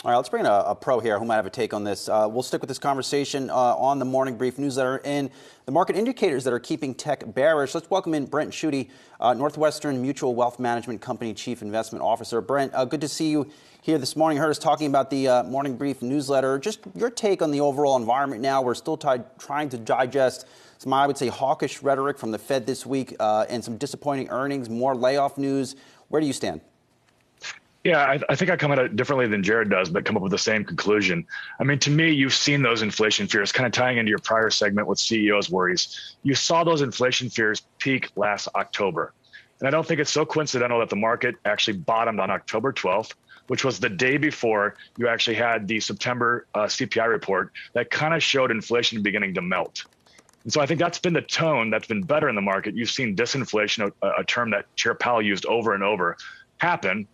All right, let's bring in a pro here who might have a take on this. We'll stick with this conversation on the Morning Brief newsletter and the market indicators that are keeping tech bearish. Let's welcome in Brent Schutte, Northwestern Mutual Wealth Management Company Chief Investment Officer. Brent, good to see you here this morning. Heard us talking about the Morning Brief newsletter. Just your take on the overall environment now. We're still trying to digest some, I would say, hawkish rhetoric from the Fed this week and some disappointing earnings, more layoff news. Where do you stand? Yeah, I think I come at it differently than Jared does, but come up with the same conclusion. I mean, to me, you've seen those inflation fears, kind of tying into your prior segment with CEOs' worries. You saw those inflation fears peak last October. And I don't think it's so coincidental that the market actually bottomed on October 12th, which was the day before you actually had the September CPI report that kind of showed inflation beginning to melt. And so I think that's been the tone that's been better in the market. You've seen disinflation, a term that Chair Powell used over and over, happen.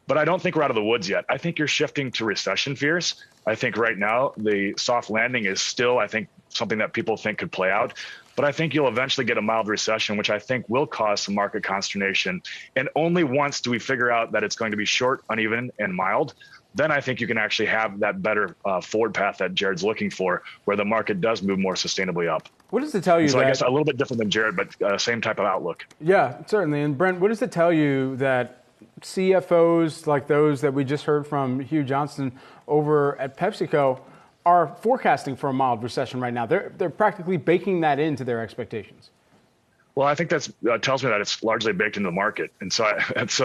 But I don't think we're out of the woods yet. I think you're shifting to recession fears. I think right now the soft landing is still, I think, something that people think could play out. But I think you'll eventually get a mild recession, which I think will cause some market consternation. And only once do we figure out that it's going to be short, uneven, and mild, then I think you can actually have that better forward path that Jared's looking for, where the market does move more sustainably up. What does it tell you? So I guess a little bit different than Jared, but same type of outlook. Yeah, certainly. And Brent, what does it tell you that CFOs like those that we just heard from Hugh Johnston over at PepsiCo are forecasting for a mild recession right now? They're practically baking that into their expectations. Well, I think that tells me that it's largely baked into the market. And so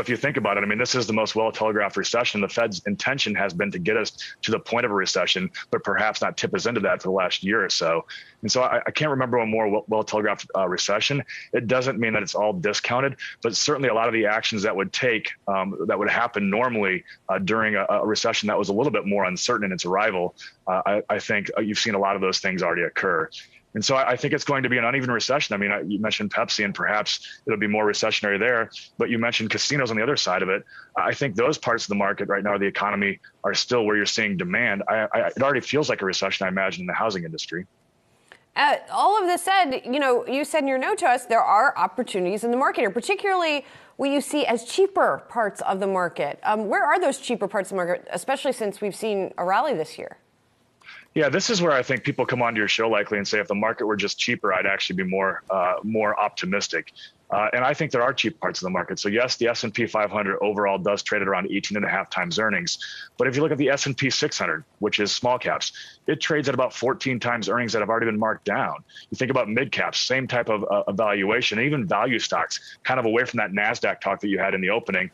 if you think about it, I mean, this is the most well-telegraphed recession. The Fed's intention has been to get us to the point of a recession, but perhaps not tip us into that for the last year or so. And so I can't remember a more well-telegraphed recession. It doesn't mean that it's all discounted, but certainly a lot of the actions that would happen normally during a recession that was a little bit more uncertain in its arrival, I think you've seen a lot of those things already occur. And so I think it's going to be an uneven recession. I mean, you mentioned Pepsi, and perhaps it'll be more recessionary there, but you mentioned casinos on the other side of it. I think those parts of the market right now, the economy, are still where you're seeing demand. It already feels like a recession, I imagine, in the housing industry. All of this said, you said in your note to us, there are opportunities in the market here, particularly what you see as cheaper parts of the market. Where are those cheaper parts of the market, especially since we've seen a rally this year? Yeah, this is where I think people come onto your show likely and say, if the market were just cheaper, I'd actually be more optimistic. And I think there are cheap parts of the market. So yes, the S&P 500 overall does trade at around 18.5 times earnings. But if you look at the S&P 600, which is small caps, it trades at about 14 times earnings that have already been marked down. You think about mid caps, same type of valuation, and even value stocks, kind of away from that NASDAQ talk that you had in the opening.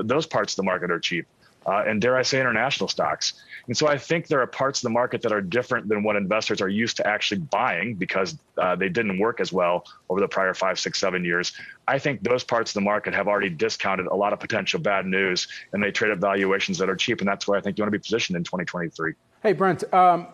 Those parts of the market are cheap. And dare I say, international stocks. And so I think there are parts of the market that are different than what investors are used to actually buying because they didn't work as well over the prior 5, 6, 7 years. I think those parts of the market have already discounted a lot of potential bad news, and they trade at valuations that are cheap. And that's where I think you want to be positioned in 2023. Hey, Brent,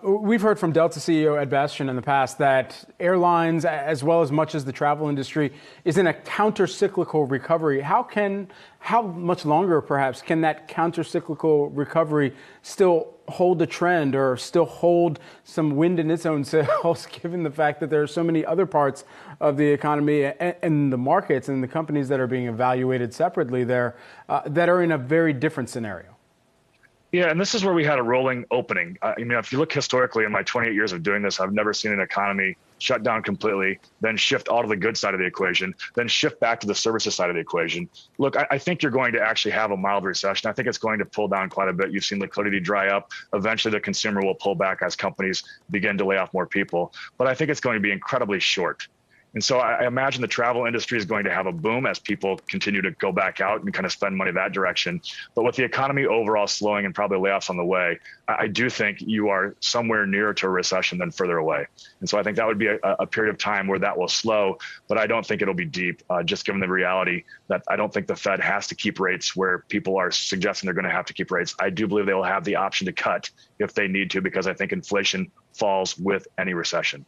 we've heard from Delta CEO Ed Bastian in the past that airlines, as well as much as the travel industry, is in a counter-cyclical recovery. How much longer, perhaps, can that counter-cyclical recovery still hold a trend or still hold some wind in its own sails, given the fact that there are so many other parts of the economy and the markets and the companies that are being evaluated separately there that are in a very different scenario? Yeah, and this is where we had a rolling opening. I mean, if you look historically in my 28 years of doing this, I've never seen an economy shut down completely, then shift all to the good side of the equation, then shift back to the services side of the equation. Look, I think you're going to actually have a mild recession. I think it's going to pull down quite a bit. You've seen liquidity dry up. Eventually, the consumer will pull back as companies begin to lay off more people. But I think it's going to be incredibly short. And so I imagine the travel industry is going to have a boom as people continue to go back out and kind of spend money that direction. But with the economy overall slowing and probably layoffs on the way, I do think you are somewhere nearer to a recession than further away. And so I think that would be a period of time where that will slow, but I don't think it'll be deep, just given the reality that I don't think the Fed has to keep rates where people are suggesting they're going to have to keep rates. I do believe they will have the option to cut if they need to, because I think inflation falls with any recession.